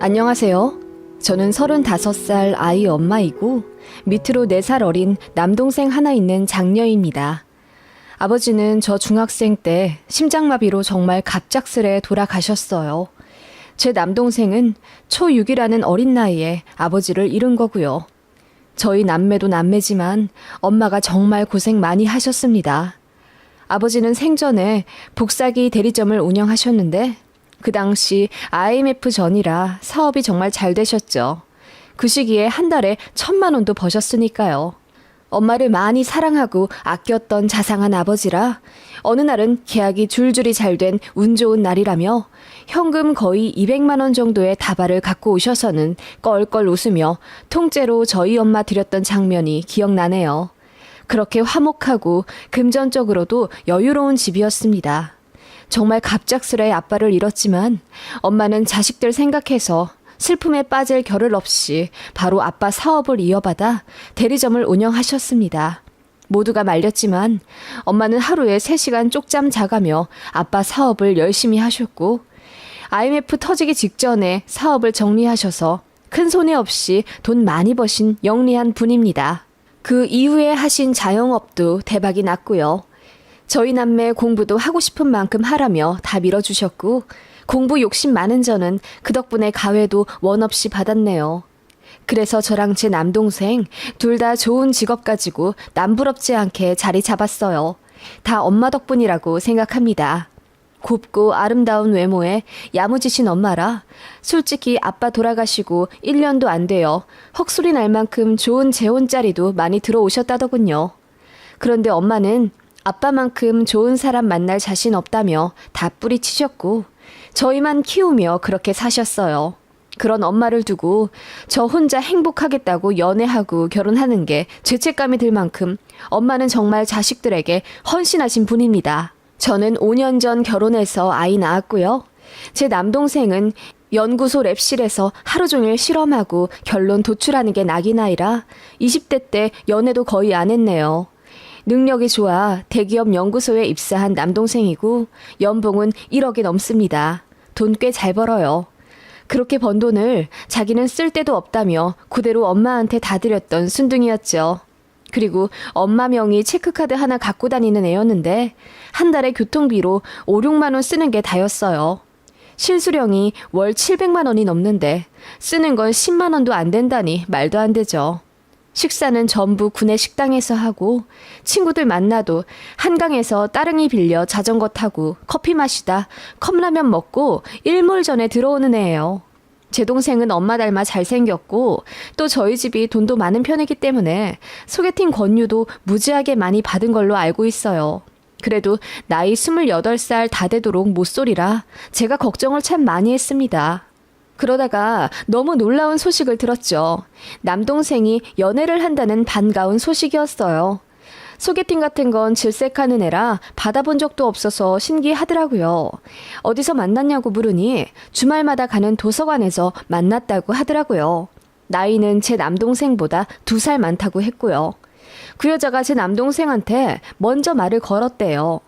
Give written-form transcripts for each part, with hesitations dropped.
안녕하세요. 저는 35살 아이 엄마이고 밑으로 4살 어린 남동생 하나 있는 장녀입니다. 아버지는 저 중학생 때 심장마비로 정말 갑작스레 돌아가셨어요. 제 남동생은 초6이라는 어린 나이에 아버지를 잃은 거고요. 저희 남매도 남매지만 엄마가 정말 고생 많이 하셨습니다. 아버지는 생전에 복사기 대리점을 운영하셨는데 그 당시 IMF 전이라 사업이 정말 잘 되셨죠. 그 시기에 한 달에 1,000만 원도 버셨으니까요. 엄마를 많이 사랑하고 아꼈던 자상한 아버지라 어느 날은 계약이 줄줄이 잘 된 운 좋은 날이라며 현금 거의 200만 원 정도의 다발을 갖고 오셔서는 껄껄 웃으며 통째로 저희 엄마 드렸던 장면이 기억나네요. 그렇게 화목하고 금전적으로도 여유로운 집이었습니다. 정말 갑작스레 아빠를 잃었지만 엄마는 자식들 생각해서 슬픔에 빠질 겨를 없이 바로 아빠 사업을 이어받아 대리점을 운영하셨습니다. 모두가 말렸지만 엄마는 하루에 3시간 쪽잠 자가며 아빠 사업을 열심히 하셨고 IMF 터지기 직전에 사업을 정리하셔서 큰 손해 없이 돈 많이 버신 영리한 분입니다. 그 이후에 하신 자영업도 대박이 났고요. 저희 남매 공부도 하고 싶은 만큼 하라며 다 밀어주셨고 공부 욕심 많은 저는 그 덕분에 가회도 원 없이 받았네요. 그래서 저랑 제 남동생 둘 다 좋은 직업 가지고 남부럽지 않게 자리 잡았어요. 다 엄마 덕분이라고 생각합니다. 곱고 아름다운 외모에 야무지신 엄마라 솔직히 아빠 돌아가시고 1년도 안 돼요. 헉소리 날 만큼 좋은 재혼자리도 많이 들어오셨다더군요. 그런데 엄마는 아빠만큼 좋은 사람 만날 자신 없다며 다 뿌리치셨고 저희만 키우며 그렇게 사셨어요. 그런 엄마를 두고 저 혼자 행복하겠다고 연애하고 결혼하는 게 죄책감이 들 만큼 엄마는 정말 자식들에게 헌신하신 분입니다. 저는 5년 전 결혼해서 아이 낳았고요. 제 남동생은 연구소 랩실에서 하루 종일 실험하고 결론 도출하는 게 낙이 나이라 20대 때 연애도 거의 안 했네요. 능력이 좋아 대기업 연구소에 입사한 남동생이고 연봉은 1억이 넘습니다. 돈 꽤 잘 벌어요. 그렇게 번 돈을 자기는 쓸 데도 없다며 그대로 엄마한테 다 드렸던 순둥이였죠. 그리고 엄마 명의 체크카드 하나 갖고 다니는 애였는데 한 달에 교통비로 5, 6만 원 쓰는 게 다였어요. 실수령이 월 700만 원이 넘는데 쓰는 건 10만 원도 안 된다니 말도 안 되죠. 식사는 전부 구내 식당에서 하고 친구들 만나도 한강에서 따릉이 빌려 자전거 타고 커피 마시다 컵라면 먹고 일몰 전에 들어오는 애예요. 제 동생은 엄마 닮아 잘생겼고 또 저희 집이 돈도 많은 편이기 때문에 소개팅 권유도 무지하게 많이 받은 걸로 알고 있어요. 그래도 나이 28살 다 되도록 못소리라 제가 걱정을 참 많이 했습니다. 그러다가 너무 놀라운 소식을 들었죠. 남동생이 연애를 한다는 반가운 소식이었어요. 소개팅 같은 건 질색하는 애라 받아본 적도 없어서 신기하더라고요. 어디서 만났냐고 물으니 주말마다 가는 도서관에서 만났다고 하더라고요. 나이는 제 남동생보다 2살 많다고 했고요. 그 여자가 제 남동생한테 먼저 말을 걸었대요.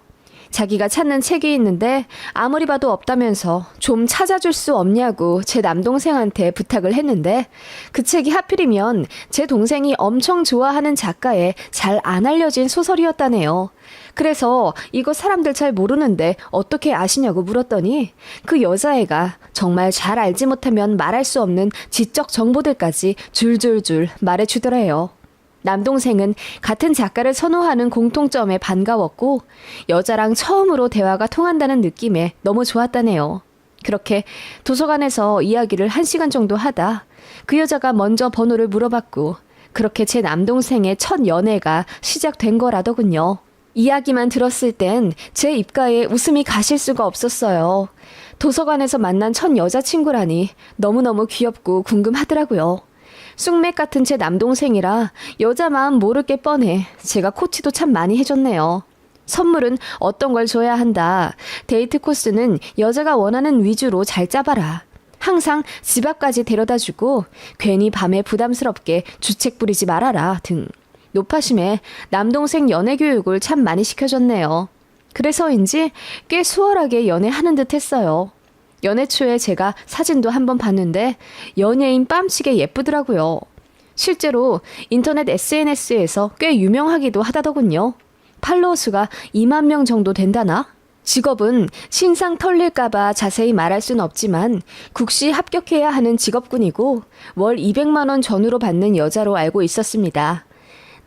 자기가 찾는 책이 있는데 아무리 봐도 없다면서 좀 찾아줄 수 없냐고 제 남동생한테 부탁을 했는데 그 책이 하필이면 제 동생이 엄청 좋아하는 작가의 잘 안 알려진 소설이었다네요. 그래서 이거 사람들 잘 모르는데 어떻게 아시냐고 물었더니 그 여자애가 정말 잘 알지 못하면 말할 수 없는 지적 정보들까지 줄줄줄 말해주더래요. 남동생은 같은 작가를 선호하는 공통점에 반가웠고 여자랑 처음으로 대화가 통한다는 느낌에 너무 좋았다네요. 그렇게 도서관에서 이야기를 1시간 정도 하다 그 여자가 먼저 번호를 물어봤고 그렇게 제 남동생의 첫 연애가 시작된 거라더군요. 이야기만 들었을 땐 제 입가에 웃음이 가실 수가 없었어요. 도서관에서 만난 첫 여자친구라니 너무너무 귀엽고 궁금하더라고요. 쑥맥 같은 제 남동생이라 여자 마음 모를 게 뻔해 제가 코치도 참 많이 해줬네요. 선물은 어떤 걸 줘야 한다. 데이트 코스는 여자가 원하는 위주로 잘 짜봐라. 항상 집 앞까지 데려다주고 괜히 밤에 부담스럽게 주책 부리지 말아라 등 노파심에 남동생 연애 교육을 참 많이 시켜줬네요. 그래서인지 꽤 수월하게 연애하는 듯 했어요. 연애 초에 제가 사진도 한번 봤는데 연예인 뺨치게 예쁘더라고요. 실제로 인터넷 SNS에서 꽤 유명하기도 하다더군요. 팔로워 수가 2만 명 정도 된다나? 직업은 신상 털릴까봐 자세히 말할 순 없지만 국시 합격해야 하는 직업군이고 월 200만 원 전후로 받는 여자로 알고 있었습니다.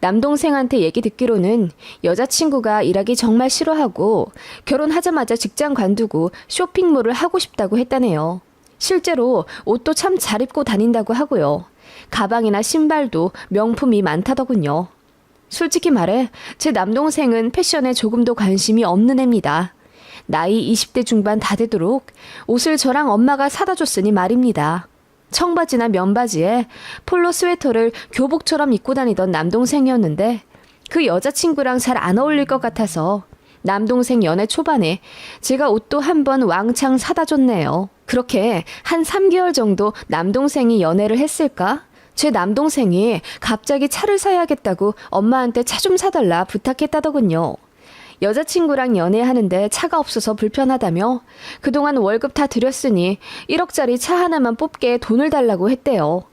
남동생한테 얘기 듣기로는 여자친구가 일하기 정말 싫어하고 결혼하자마자 직장 관두고 쇼핑몰을 하고 싶다고 했다네요. 실제로 옷도 참 잘 입고 다닌다고 하고요. 가방이나 신발도 명품이 많다더군요. 솔직히 말해 제 남동생은 패션에 조금도 관심이 없는 애입니다. 나이 20대 중반 다 되도록 옷을 저랑 엄마가 사다 줬으니 말입니다. 청바지나 면바지에 폴로 스웨터를 교복처럼 입고 다니던 남동생이었는데 그 여자친구랑 잘 안 어울릴 것 같아서 남동생 연애 초반에 제가 옷도 한번 왕창 사다 줬네요. 그렇게 한 3개월 정도 남동생이 연애를 했을까? 제 남동생이 갑자기 차를 사야겠다고 엄마한테 차 좀 사달라 부탁했다더군요. 여자친구랑 연애하는데 차가 없어서 불편하다며 그동안 월급 다 드렸으니 1억짜리 차 하나만 뽑게 돈을 달라고 했대요.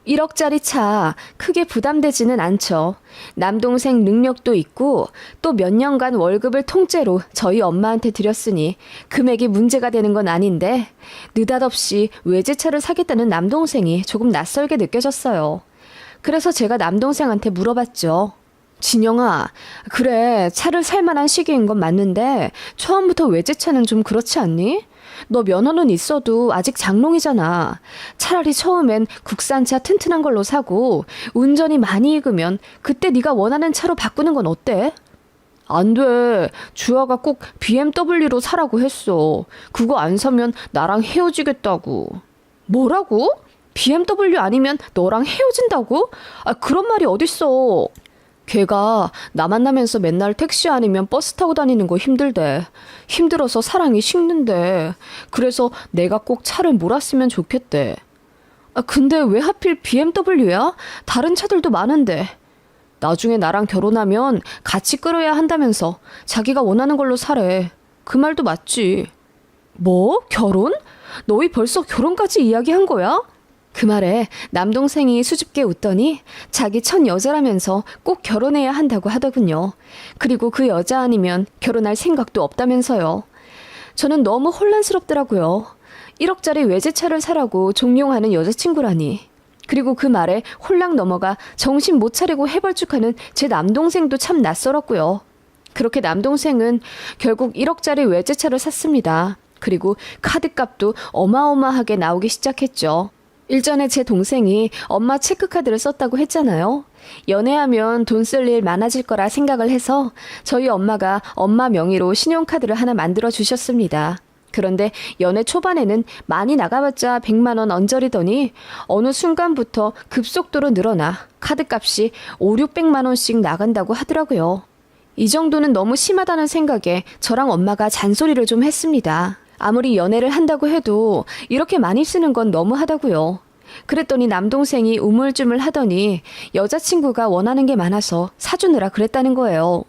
1억짜리 차 크게 부담되지는 않죠. 남동생 능력도 있고 또 몇 년간 월급을 통째로 저희 엄마한테 드렸으니 금액이 문제가 되는 건 아닌데 느닷없이 외제차를 사겠다는 남동생이 조금 낯설게 느껴졌어요. 그래서 제가 남동생한테 물어봤죠. 진영아, 그래 차를 살 만한 시기인 건 맞는데 처음부터 외제차는 좀 그렇지 않니? 너 면허는 있어도 아직 장롱이잖아. 차라리 처음엔 국산차 튼튼한 걸로 사고 운전이 많이 익으면 그때 네가 원하는 차로 바꾸는 건 어때? 안 돼. 주아가 꼭 BMW로 사라고 했어. 그거 안 사면 나랑 헤어지겠다고. 뭐라고? BMW 아니면 너랑 헤어진다고? 아, 그런 말이 어딨어. 걔가 나 만나면서 맨날 택시 아니면 버스 타고 다니는 거 힘들대. 힘들어서 사랑이 식는데. 그래서 내가 꼭 차를 몰았으면 좋겠대. 아, 근데 왜 하필 BMW야? 다른 차들도 많은데. 나중에 나랑 결혼하면 같이 끌어야 한다면서 자기가 원하는 걸로 사래. 그 말도 맞지. 뭐? 결혼? 너희 벌써 결혼까지 이야기한 거야? 그 말에 남동생이 수줍게 웃더니 자기 첫 여자라면서 꼭 결혼해야 한다고 하더군요. 그리고 그 여자 아니면 결혼할 생각도 없다면서요. 저는 너무 혼란스럽더라고요. 1억짜리 외제차를 사라고 종용하는 여자친구라니. 그리고 그 말에 홀랑 넘어가 정신 못 차리고 해벌쭉하는 제 남동생도 참 낯설었고요. 그렇게 남동생은 결국 1억짜리 외제차를 샀습니다. 그리고 카드값도 어마어마하게 나오기 시작했죠. 일전에 제 동생이 엄마 체크카드를 썼다고 했잖아요. 연애하면 돈 쓸 일 많아질 거라 생각을 해서 저희 엄마가 엄마 명의로 신용카드를 하나 만들어 주셨습니다. 그런데 연애 초반에는 많이 나가봤자 100만 원 언저리더니 어느 순간부터 급속도로 늘어나 카드값이 5, 600만 원씩 나간다고 하더라고요. 이 정도는 너무 심하다는 생각에 저랑 엄마가 잔소리를 좀 했습니다. 아무리 연애를 한다고 해도 이렇게 많이 쓰는 건 너무하다고요. 그랬더니 남동생이 우물쭈물 하더니 여자친구가 원하는 게 많아서 사주느라 그랬다는 거예요.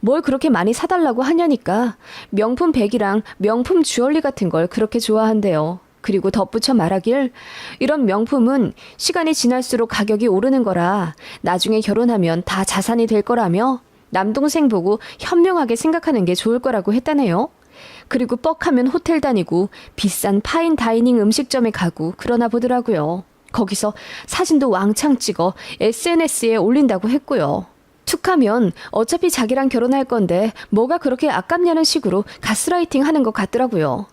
뭘 그렇게 많이 사달라고 하냐니까 명품 백이랑 명품 주얼리 같은 걸 그렇게 좋아한대요. 그리고 덧붙여 말하길 이런 명품은 시간이 지날수록 가격이 오르는 거라 나중에 결혼하면 다 자산이 될 거라며 남동생 보고 현명하게 생각하는 게 좋을 거라고 했다네요. 그리고 뻑하면 호텔 다니고 비싼 파인 다이닝 음식점에 가고 그러나 보더라고요. 거기서 사진도 왕창 찍어 SNS에 올린다고 했고요. 툭하면 어차피 자기랑 결혼할 건데 뭐가 그렇게 아깝냐는 식으로 가스라이팅 하는 것 같더라고요.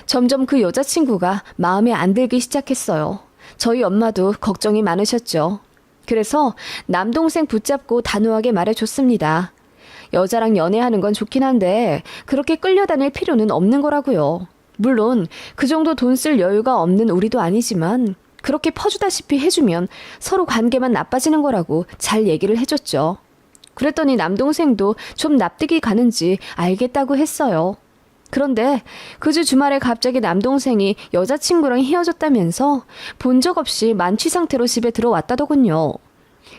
점점 그 여자친구가 마음에 안 들기 시작했어요. 저희 엄마도 걱정이 많으셨죠. 그래서 남동생 붙잡고 단호하게 말해줬습니다. 여자랑 연애하는 건 좋긴 한데 그렇게 끌려다닐 필요는 없는 거라고요. 물론 그 정도 돈 쓸 여유가 없는 우리도 아니지만 그렇게 퍼주다시피 해주면 서로 관계만 나빠지는 거라고 잘 얘기를 해줬죠. 그랬더니 남동생도 좀 납득이 가는지 알겠다고 했어요. 그런데 그 주 주말에 갑자기 남동생이 여자친구랑 헤어졌다면서 본 적 없이 만취 상태로 집에 들어왔다더군요.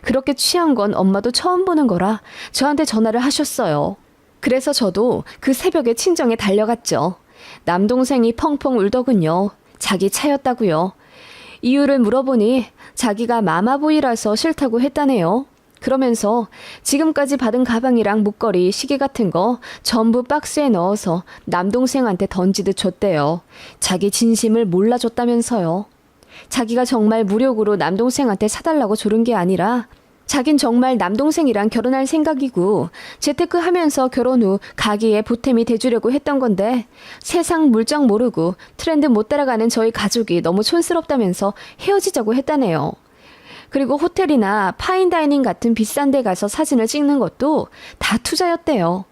그렇게 취한 건 엄마도 처음 보는 거라 저한테 전화를 하셨어요. 그래서 저도 그 새벽에 친정에 달려갔죠. 남동생이 펑펑 울더군요. 자기 차였다고요. 이유를 물어보니 자기가 마마보이라서 싫다고 했다네요. 그러면서 지금까지 받은 가방이랑 목걸이, 시계 같은 거 전부 박스에 넣어서 남동생한테 던지듯 줬대요. 자기 진심을 몰라줬다면서요. 자기가 정말 무력으로 남동생한테 사달라고 조른 게 아니라 자긴 정말 남동생이랑 결혼할 생각이고 재테크하면서 결혼 후 가게에 보탬이 돼주려고 했던 건데 세상 물정 모르고 트렌드 못 따라가는 저희 가족이 너무 촌스럽다면서 헤어지자고 했다네요. 그리고 호텔이나 파인다이닝 같은 비싼 데 가서 사진을 찍는 것도 다 투자였대요.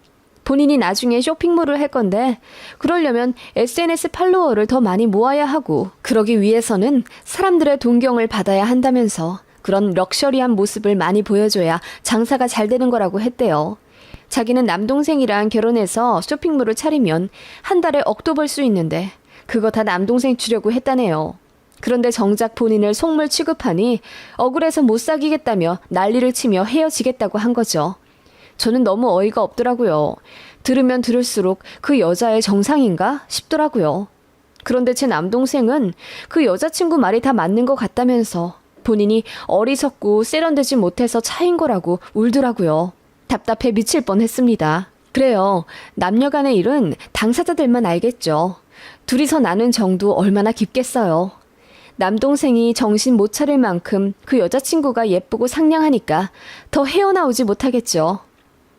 본인이 나중에 쇼핑몰을 할 건데 그러려면 SNS 팔로워를 더 많이 모아야 하고 그러기 위해서는 사람들의 동경을 받아야 한다면서 그런 럭셔리한 모습을 많이 보여줘야 장사가 잘 되는 거라고 했대요. 자기는 남동생이랑 결혼해서 쇼핑몰을 차리면 한 달에 억도 벌 수 있는데 그거 다 남동생 주려고 했다네요. 그런데 정작 본인을 속물 취급하니 억울해서 못 사귀겠다며 난리를 치며 헤어지겠다고 한 거죠. 저는 너무 어이가 없더라고요. 들으면 들을수록 그 여자의 정상인가 싶더라고요. 그런데 제 남동생은 그 여자친구 말이 다 맞는 것 같다면서 본인이 어리석고 세련되지 못해서 차인 거라고 울더라고요. 답답해 미칠 뻔했습니다. 그래요. 남녀 간의 일은 당사자들만 알겠죠. 둘이서 나눈 정도 얼마나 깊겠어요. 남동생이 정신 못 차릴 만큼 그 여자친구가 예쁘고 상냥하니까 더 헤어나오지 못하겠죠.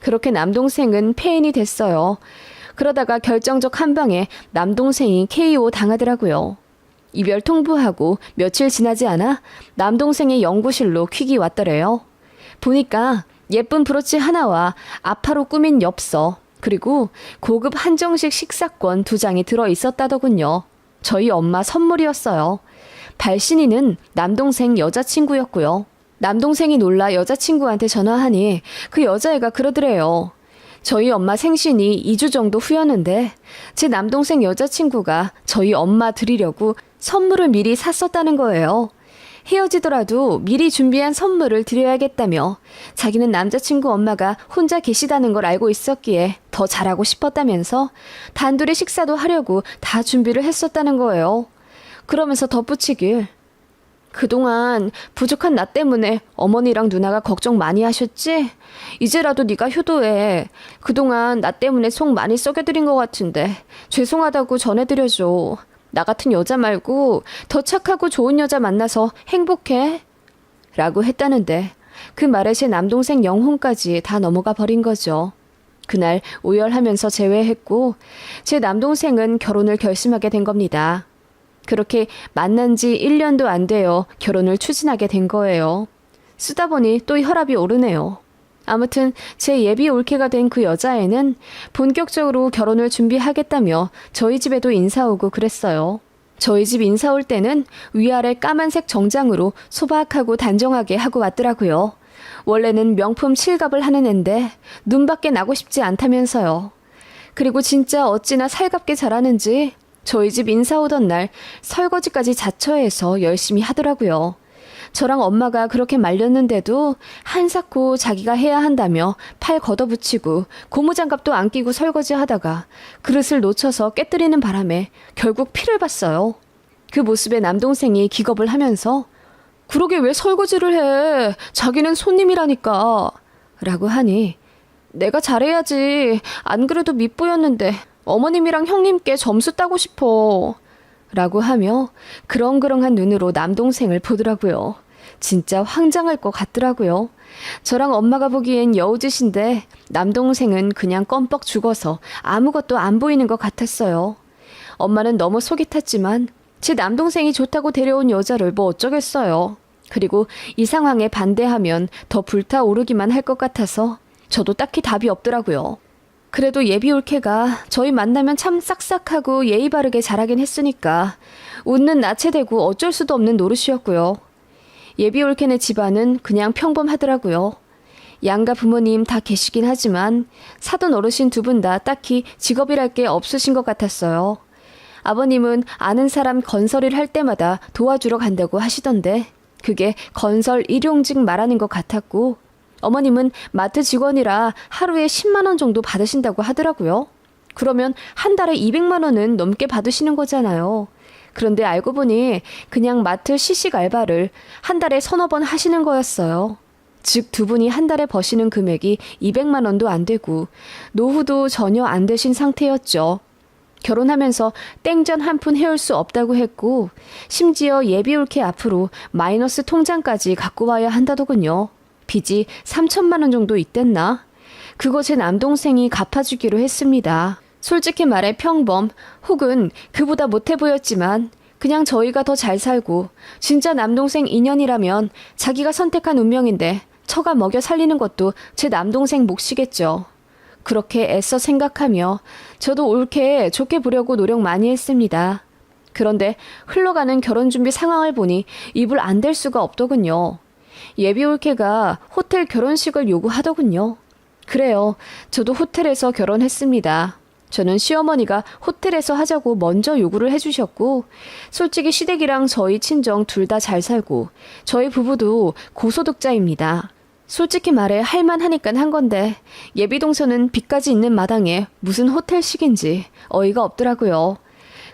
그렇게 남동생은 폐인이 됐어요. 그러다가 결정적 한 방에 남동생이 KO 당하더라고요. 이별 통보하고 며칠 지나지 않아 남동생의 연구실로 퀵이 왔더래요. 보니까 예쁜 브로치 하나와 아파로 꾸민 엽서 그리고 고급 한정식 식사권 2장이 들어있었다더군요. 저희 엄마 선물이었어요. 발신인은 남동생 여자친구였고요. 남동생이 놀라 여자친구한테 전화하니 그 여자애가 그러더래요. 저희 엄마 생신이 2주 정도 후였는데 제 남동생 여자친구가 저희 엄마 드리려고 선물을 미리 샀었다는 거예요. 헤어지더라도 미리 준비한 선물을 드려야겠다며 자기는 남자친구 엄마가 혼자 계시다는 걸 알고 있었기에 더 잘하고 싶었다면서 단둘이 식사도 하려고 다 준비를 했었다는 거예요. 그러면서 덧붙이길 그동안 부족한 나 때문에 어머니랑 누나가 걱정 많이 하셨지? 이제라도 네가 효도해. 그동안 나 때문에 속 많이 썩여드린 것 같은데 죄송하다고 전해드려줘. 나 같은 여자 말고 더 착하고 좋은 여자 만나서 행복해. 라고 했다는데 그 말에 제 남동생 영혼까지 다 넘어가 버린 거죠. 그날 오열하면서 재회했고 제 남동생은 결혼을 결심하게 된 겁니다. 그렇게 만난 지 1년도 안 되어 결혼을 추진하게 된 거예요. 쓰다 보니 또 혈압이 오르네요. 아무튼 제 예비 올케가 된 그 여자애는 본격적으로 결혼을 준비하겠다며 저희 집에도 인사 오고 그랬어요. 저희 집 인사 올 때는 위아래 까만색 정장으로 소박하고 단정하게 하고 왔더라고요. 원래는 명품 칠갑을 하는 앤데 눈밖에 나고 싶지 않다면서요. 그리고 진짜 어찌나 살갑게 잘하는지 저희 집 인사 오던 날 설거지까지 자처해서 열심히 하더라고요. 저랑 엄마가 그렇게 말렸는데도 한사코 자기가 해야 한다며 팔 걷어붙이고 고무장갑도 안 끼고 설거지하다가 그릇을 놓쳐서 깨뜨리는 바람에 결국 피를 봤어요. 그 모습에 남동생이 기겁을 하면서 그러게 왜 설거지를 해? 자기는 손님이라니까. 라고 하니 내가 잘해야지. 안 그래도 밉보였는데 어머님이랑 형님께 점수 따고 싶어. 라고 하며 그렁그렁한 눈으로 남동생을 보더라고요. 진짜 황당할 것 같더라고요. 저랑 엄마가 보기엔 여우짓인데 남동생은 그냥 껌뻑 죽어서 아무것도 안 보이는 것 같았어요. 엄마는 너무 속이 탔지만 제 남동생이 좋다고 데려온 여자를 뭐 어쩌겠어요. 그리고 이 상황에 반대하면 더 불타오르기만 할 것 같아서 저도 딱히 답이 없더라고요. 그래도 예비 올케가 저희 만나면 참 싹싹하고 예의 바르게 잘하긴 했으니까 웃는 낯에 대고 어쩔 수도 없는 노릇이었고요. 예비 올케네 집안은 그냥 평범하더라고요. 양가 부모님 다 계시긴 하지만 사돈 어르신 2분 다 딱히 직업이랄 게 없으신 것 같았어요. 아버님은 아는 사람 건설일 할 때마다 도와주러 간다고 하시던데 그게 건설 일용직 말하는 것 같았고 어머님은 마트 직원이라 하루에 10만 원 정도 받으신다고 하더라고요. 그러면 한 달에 200만 원은 넘게 받으시는 거잖아요. 그런데 알고 보니 그냥 마트 시식 알바를 한 달에 서너 번 하시는 거였어요. 즉 두 분이 한 달에 버시는 금액이 200만 원도 안 되고 노후도 전혀 안 되신 상태였죠. 결혼하면서 땡전 한 푼 해올 수 없다고 했고 심지어 예비올케 앞으로 마이너스 통장까지 갖고 와야 한다더군요. 빚이 3천만 원 정도 있댔나? 그거 제 남동생이 갚아주기로 했습니다. 솔직히 말해 평범 혹은 그보다 못해 보였지만 그냥 저희가 더 잘 살고 진짜 남동생 인연이라면 자기가 선택한 운명인데 처가 먹여 살리는 것도 제 남동생 몫이겠죠. 그렇게 애써 생각하며 저도 옳게 좋게 보려고 노력 많이 했습니다. 그런데 흘러가는 결혼준비 상황을 보니 입을 안 댈 수가 없더군요. 예비올케가 호텔 결혼식을 요구하더군요. 그래요. 저도 호텔에서 결혼했습니다. 저는 시어머니가 호텔에서 하자고 먼저 요구를 해주셨고 솔직히 시댁이랑 저희 친정 둘 다 잘 살고 저희 부부도 고소득자입니다. 솔직히 말해 할만하니까 한 건데 예비동서는 빚까지 있는 마당에 무슨 호텔식인지 어이가 없더라고요.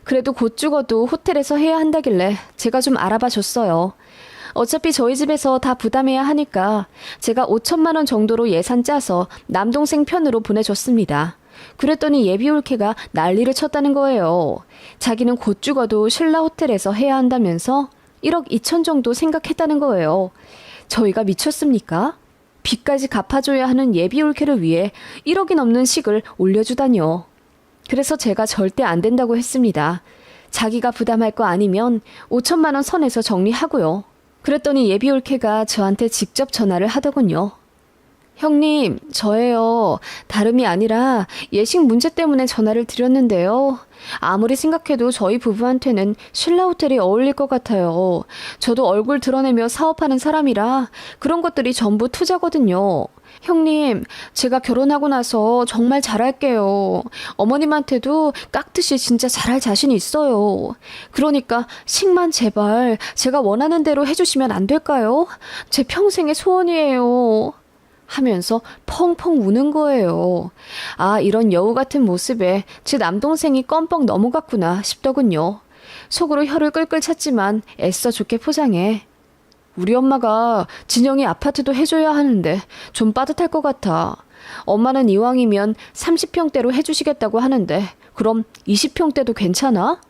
그래도 곧 죽어도 호텔에서 해야 한다길래 제가 좀 알아봐 줬어요. 어차피 저희 집에서 다 부담해야 하니까 제가 5천만 원 정도로 예산 짜서 남동생 편으로 보내줬습니다. 그랬더니 예비올케가 난리를 쳤다는 거예요. 자기는 곧 죽어도 신라 호텔에서 해야 한다면서 1억 2천 정도 생각했다는 거예요. 저희가 미쳤습니까? 빚까지 갚아줘야 하는 예비올케를 위해 1억이 넘는 식을 올려주다뇨. 그래서 제가 절대 안 된다고 했습니다. 자기가 부담할 거 아니면 5천만 원 선에서 정리하고요. 그랬더니 예비올케가 저한테 직접 전화를 하더군요. 형님, 저예요. 다름이 아니라 예식 문제 때문에 전화를 드렸는데요. 아무리 생각해도 저희 부부한테는 신라 호텔이 어울릴 것 같아요. 저도 얼굴 드러내며 사업하는 사람이라 그런 것들이 전부 투자거든요. 형님, 제가 결혼하고 나서 정말 잘할게요. 어머님한테도 깍듯이 진짜 잘할 자신이 있어요. 그러니까 식만 제발 제가 원하는 대로 해주시면 안 될까요? 제 평생의 소원이에요. 하면서 펑펑 우는 거예요. 아, 이런 여우 같은 모습에 제 남동생이 껌뻑 넘어갔구나 싶더군요. 속으로 혀를 끌끌 찼지만 애써 좋게 포장해. 우리 엄마가 진영이 아파트도 해줘야 하는데 좀 빠듯할 것 같아. 엄마는 이왕이면 30평대로 해주시겠다고 하는데 그럼 20평대도 괜찮아?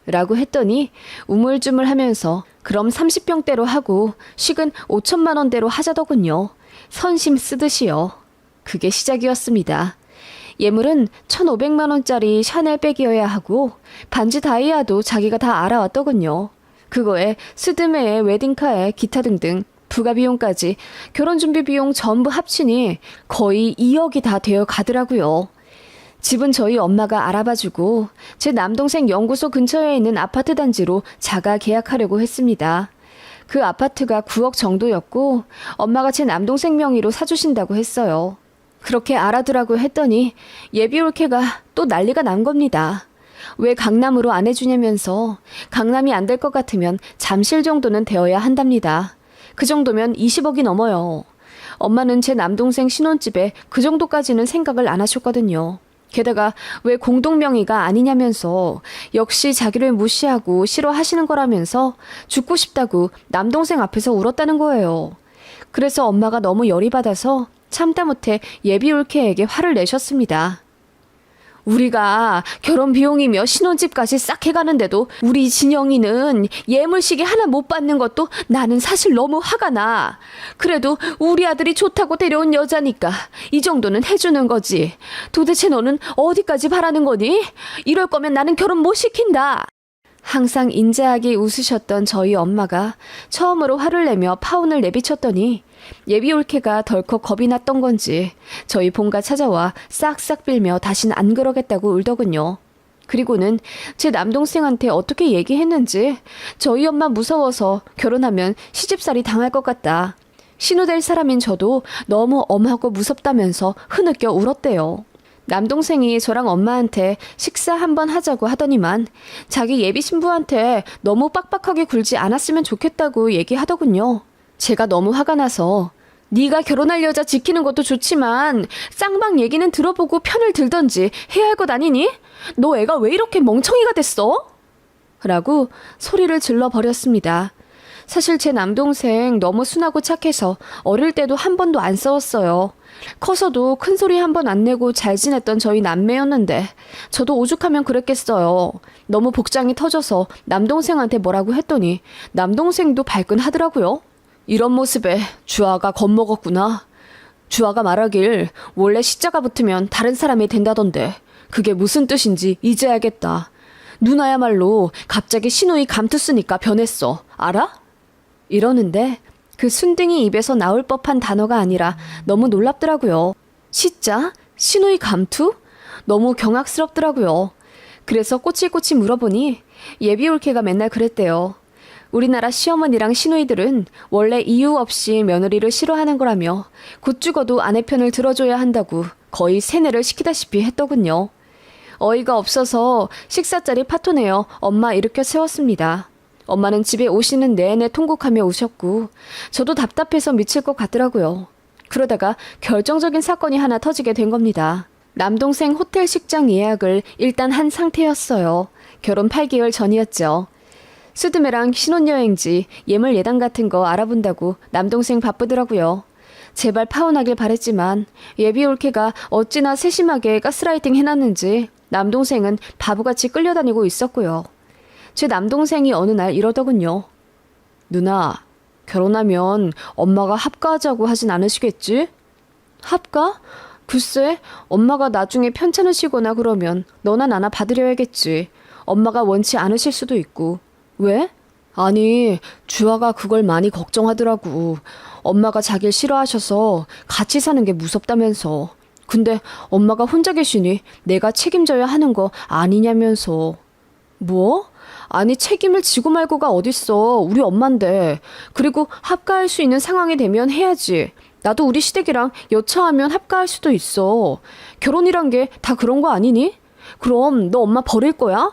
라고 했더니 우물쭈물 하면서 그럼 30평대로 하고 식은 5천만 원대로 하자더군요. 선심 쓰듯이요. 그게 시작이었습니다. 예물은 1,500만 원짜리 샤넬 백이어야 하고 반지 다이아도 자기가 다 알아왔더군요. 그거에 스드메에 웨딩카에 기타 등등 부가 비용까지 결혼 준비 비용 전부 합치니 거의 2억이 다 되어 가더라고요. 집은 저희 엄마가 알아봐주고 제 남동생 연구소 근처에 있는 아파트 단지로 자가 계약하려고 했습니다. 그 아파트가 9억 정도였고 엄마가 제 남동생 명의로 사주신다고 했어요. 그렇게 알아두라고 했더니 예비올케가 또 난리가 난 겁니다. 왜 강남으로 안 해주냐면서 강남이 안 될 것 같으면 잠실 정도는 되어야 한답니다. 그 정도면 20억이 넘어요. 엄마는 제 남동생 신혼집에 그 정도까지는 생각을 안 하셨거든요. 게다가 왜 공동명의가 아니냐면서 역시 자기를 무시하고 싫어하시는 거라면서 죽고 싶다고 남동생 앞에서 울었다는 거예요. 그래서 엄마가 너무 열이 받아서 참다 못해 예비올케에게 화를 내셨습니다. 우리가 결혼 비용이며 신혼집까지 싹 해가는데도 우리 진영이는 예물시계 하나 못 받는 것도 나는 사실 너무 화가 나. 그래도 우리 아들이 좋다고 데려온 여자니까 이 정도는 해주는 거지. 도대체 너는 어디까지 바라는 거니? 이럴 거면 나는 결혼 못 시킨다. 항상 인자하게 웃으셨던 저희 엄마가 처음으로 화를 내며 파혼을 내비쳤더니 예비올케가 덜컥 겁이 났던 건지 저희 본가 찾아와 싹싹 빌며 다신 안 그러겠다고 울더군요. 그리고는 제 남동생한테 어떻게 얘기했는지 저희 엄마 무서워서 결혼하면 시집살이 당할 것 같다. 신우될 사람인 저도 너무 엄하고 무섭다면서 흐느껴 울었대요. 남동생이 저랑 엄마한테 식사 한번 하자고 하더니만 자기 예비 신부한테 너무 빡빡하게 굴지 않았으면 좋겠다고 얘기하더군요. 제가 너무 화가 나서 네가 결혼할 여자 지키는 것도 좋지만 쌍방 얘기는 들어보고 편을 들던지 해야 할 것 아니니? 너 애가 왜 이렇게 멍청이가 됐어? 라고 소리를 질러버렸습니다. 사실 제 남동생 너무 순하고 착해서 어릴 때도 한 번도 안 싸웠어요. 커서도 큰 소리 한 번 안 내고 잘 지냈던 저희 남매였는데 저도 오죽하면 그랬겠어요. 너무 복장이 터져서 남동생한테 뭐라고 했더니 남동생도 발끈하더라고요. 이런 모습에 주아가 겁먹었구나. 주아가 말하길 원래 시자가 붙으면 다른 사람이 된다던데 그게 무슨 뜻인지 이제 알겠다. 누나야말로 갑자기 시누이 감투 쓰니까 변했어. 알아? 이러는데 그 순둥이 입에서 나올 법한 단어가 아니라 너무 놀랍더라고요. 시자? 시누이 감투? 너무 경악스럽더라고요. 그래서 꼬치꼬치 물어보니 예비올케가 맨날 그랬대요. 우리나라 시어머니랑 시누이들은 원래 이유 없이 며느리를 싫어하는 거라며 곧 죽어도 아내 편을 들어줘야 한다고 거의 세뇌를 시키다시피 했더군요. 어이가 없어서 식사 자리 파토내어 엄마 일으켜 세웠습니다. 엄마는 집에 오시는 내내 통곡하며 우셨고 저도 답답해서 미칠 것 같더라고요. 그러다가 결정적인 사건이 하나 터지게 된 겁니다. 남동생 호텔 식장 예약을 일단 한 상태였어요. 결혼 8개월 전이었죠. 스드메랑 신혼여행지, 예물 예당 같은 거 알아본다고 남동생 바쁘더라고요. 제발 파혼하길 바랬지만 예비올케가 어찌나 세심하게 가스라이팅 해놨는지 남동생은 바보같이 끌려다니고 있었고요. 제 남동생이 어느 날 이러더군요. 누나, 결혼하면 엄마가 합가하자고 하진 않으시겠지? 합가? 글쎄, 엄마가 나중에 편찮으시거나 그러면 너나 나나 받으려야겠지. 엄마가 원치 않으실 수도 있고. 왜? 아니, 주아가 그걸 많이 걱정하더라고. 엄마가 자기를 싫어하셔서 같이 사는 게 무섭다면서. 근데 엄마가 혼자 계시니 내가 책임져야 하는 거 아니냐면서. 뭐? 아니 책임을 지고 말고가 어딨어. 우리 엄만데. 그리고 합가할 수 있는 상황이 되면 해야지. 나도 우리 시댁이랑 여차하면 합가할 수도 있어. 결혼이란 게 다 그런 거 아니니? 그럼 너 엄마 버릴 거야?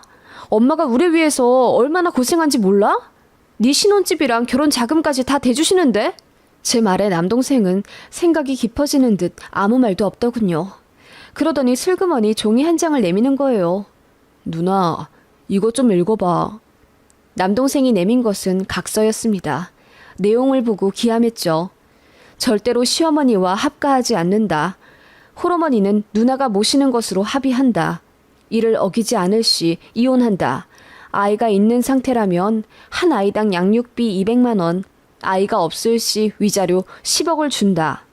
엄마가 우리 위해서 얼마나 고생한지 몰라? 네 신혼집이랑 결혼 자금까지 다 대주시는데? 제 말에 남동생은 생각이 깊어지는 듯 아무 말도 없더군요. 그러더니 슬그머니 종이 한 장을 내미는 거예요. 누나, 이것 좀 읽어봐. 남동생이 내민 것은 각서였습니다. 내용을 보고 기함했죠. 절대로 시어머니와 합가하지 않는다. 홀어머니는 누나가 모시는 것으로 합의한다. 이를 어기지 않을 시 이혼한다. 아이가 있는 상태라면 한 아이당 양육비 200만 원, 아이가 없을 시 위자료 10억을 준다.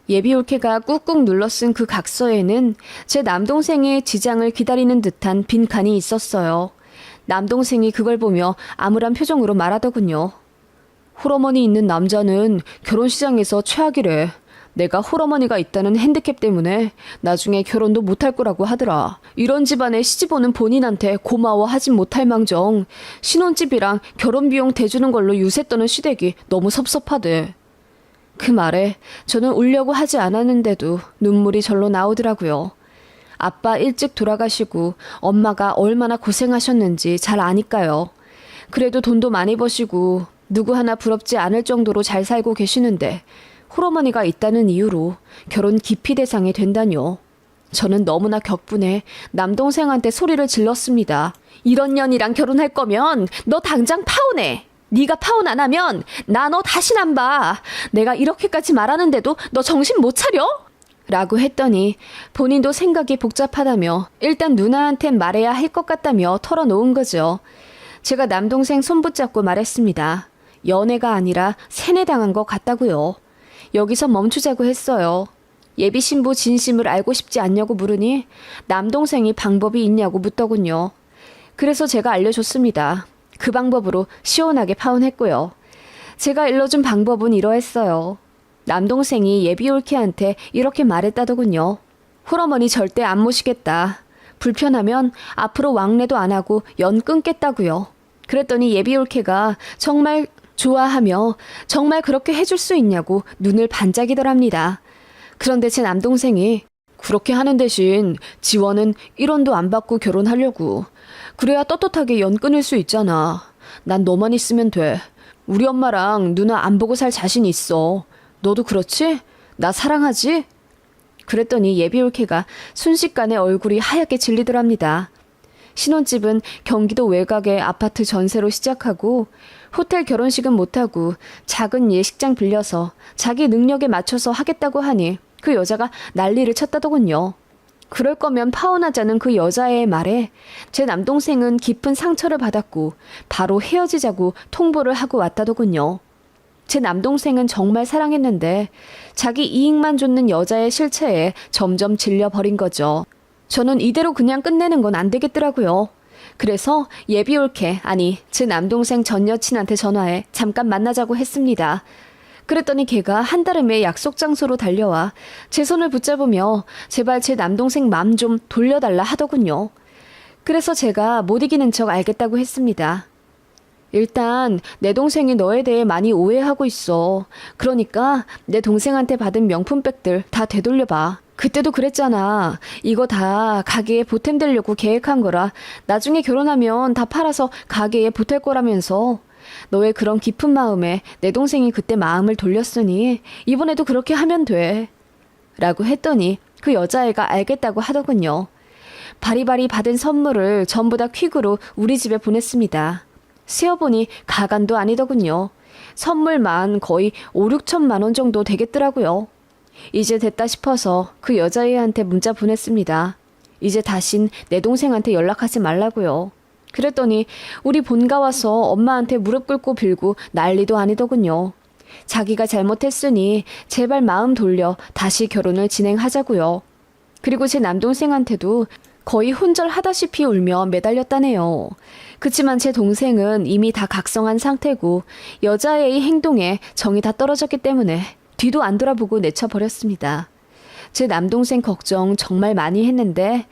예비올케가 꾹꾹 눌러 쓴 그 각서에는 제 남동생의 지장을 기다리는 듯한 빈칸이 있었어요. 남동생이 그걸 보며 암울한 표정으로 말하더군요. 홀어머니 있는 남자는 결혼시장에서 최악이래. 내가 홀어머니가 있다는 핸디캡 때문에 나중에 결혼도 못할 거라고 하더라. 이런 집안에 시집오는 본인한테 고마워하진 못할 망정 신혼집이랑 결혼비용 대주는 걸로 유세 떠는 시댁이 너무 섭섭하대. 그 말에 저는 울려고 하지 않았는데도 눈물이 절로 나오더라고요. 아빠 일찍 돌아가시고 엄마가 얼마나 고생하셨는지 잘 아니까요. 그래도 돈도 많이 버시고 누구 하나 부럽지 않을 정도로 잘 살고 계시는데 홀어머니가 있다는 이유로 결혼 기피 대상이 된다뇨. 저는 너무나 격분해 남동생한테 소리를 질렀습니다. 이런 년이랑 결혼할 거면 너 당장 파혼해. 네가 파혼 안 하면 나 너 다신 안 봐. 내가 이렇게까지 말하는데도 너 정신 못 차려? 라고 했더니 본인도 생각이 복잡하다며 일단 누나한텐 말해야 할 것 같다며 털어놓은 거죠. 제가 남동생 손 붙잡고 말했습니다. 연애가 아니라 세뇌당한 것 같다고요. 여기서 멈추자고 했어요. 예비 신부 진심을 알고 싶지 않냐고 물으니 남동생이 방법이 있냐고 묻더군요. 그래서 제가 알려줬습니다. 그 방법으로 시원하게 파혼했고요. 제가 일러준 방법은 이러했어요. 남동생이 예비올케한테 이렇게 말했다더군요. 홀어머니 절대 안 모시겠다. 불편하면 앞으로 왕래도 안 하고 연 끊겠다고요. 그랬더니 예비올케가 정말 좋아하며 정말 그렇게 해줄 수 있냐고 눈을 반짝이더랍니다. 그런데 제 남동생이 그렇게 하는 대신 지원은 1원도 안 받고 결혼하려고. 그래야 떳떳하게 연 끊을 수 있잖아. 난 너만 있으면 돼. 우리 엄마랑 누나 안 보고 살 자신 있어. 너도 그렇지? 나 사랑하지? 그랬더니 예비올케가 순식간에 얼굴이 하얗게 질리더랍니다. 신혼집은 경기도 외곽의 아파트 전세로 시작하고 호텔 결혼식은 못하고 작은 예식장 빌려서 자기 능력에 맞춰서 하겠다고 하니 그 여자가 난리를 쳤다더군요. 그럴 거면 파혼하자는 그 여자의 말에 제 남동생은 깊은 상처를 받았고 바로 헤어지자고 통보를 하고 왔다더군요. 제 남동생은 정말 사랑했는데 자기 이익만 좇는 여자의 실체에 점점 질려버린 거죠. 저는 이대로 그냥 끝내는 건 안 되겠더라고요. 그래서 예비올케, 아니 제 남동생 전 여친한테 전화해 잠깐 만나자고 했습니다. 그랬더니 걔가 한달음에 약속 장소로 달려와 제 손을 붙잡으며 제발 제 남동생 맘 좀 돌려달라 하더군요. 그래서 제가 못 이기는 척 알겠다고 했습니다. 일단 내 동생이 너에 대해 많이 오해하고 있어. 그러니까 내 동생한테 받은 명품백들 다 되돌려봐. 그때도 그랬잖아. 이거 다 가게에 보탬되려고 계획한 거라 나중에 결혼하면 다 팔아서 가게에 보탤 거라면서. 너의 그런 깊은 마음에 내 동생이 그때 마음을 돌렸으니 이번에도 그렇게 하면 돼. 라고 했더니 그 여자애가 알겠다고 하더군요. 바리바리 받은 선물을 전부 다 퀵으로 우리 집에 보냈습니다. 세어보니 가관도 아니더군요. 선물만 거의 5, 6천만 원 정도 되겠더라고요. 이제 됐다 싶어서 그 여자애한테 문자 보냈습니다. 이제 다신 내 동생한테 연락하지 말라고요. 그랬더니 우리 본가 와서 엄마한테 무릎 꿇고 빌고 난리도 아니더군요. 자기가 잘못했으니 제발 마음 돌려 다시 결혼을 진행하자고요. 그리고 제 남동생한테도 거의 혼절하다시피 울며 매달렸다네요. 그치만 제 동생은 이미 다 각성한 상태고 여자애의 행동에 정이 다 떨어졌기 때문에 뒤도 안 돌아보고 내쳐버렸습니다. 제 남동생 걱정 정말 많이 했는데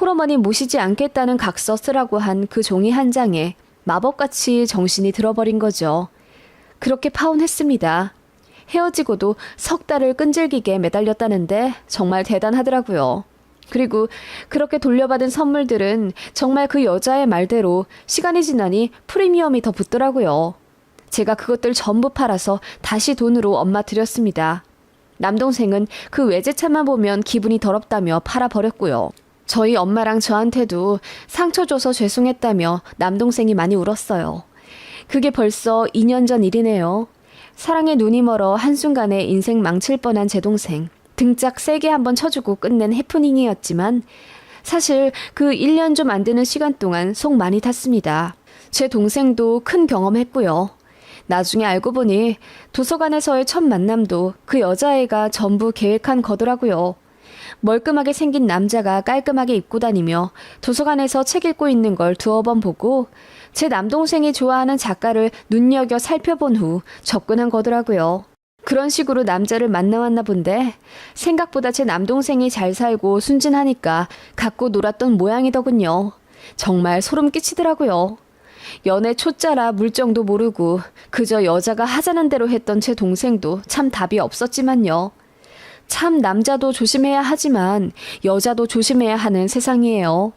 홀어머니 모시지 않겠다는 각서 쓰라고 한 그 종이 한 장에 마법같이 정신이 들어버린 거죠. 그렇게 파혼했습니다. 헤어지고도 석 달을 끈질기게 매달렸다는데 정말 대단하더라고요. 그리고 그렇게 돌려받은 선물들은 정말 그 여자의 말대로 시간이 지나니 프리미엄이 더 붙더라고요. 제가 그것들 전부 팔아서 다시 돈으로 엄마 드렸습니다. 남동생은 그 외제차만 보면 기분이 더럽다며 팔아버렸고요. 저희 엄마랑 저한테도 상처 줘서 죄송했다며 남동생이 많이 울었어요. 그게 벌써 2년 전 일이네요. 사랑에 눈이 멀어 한순간에 인생 망칠 뻔한 제 동생. 등짝 세게 한번 쳐주고 끝낸 해프닝이었지만 사실 그 1년 좀 안 되는 시간 동안 속 많이 탔습니다. 제 동생도 큰 경험했고요. 나중에 알고 보니 도서관에서의 첫 만남도 그 여자애가 전부 계획한 거더라고요. 멀끔하게 생긴 남자가 깔끔하게 입고 다니며 도서관에서 책 읽고 있는 걸 두어 번 보고 제 남동생이 좋아하는 작가를 눈여겨 살펴본 후 접근한 거더라고요. 그런 식으로 남자를 만나왔나 본데 생각보다 제 남동생이 잘 살고 순진하니까 갖고 놀았던 모양이더군요. 정말 소름 끼치더라고요. 연애 초짜라 물정도 모르고 그저 여자가 하자는 대로 했던 제 동생도 참 답이 없었지만요. 참 남자도 조심해야 하지만 여자도 조심해야 하는 세상이에요.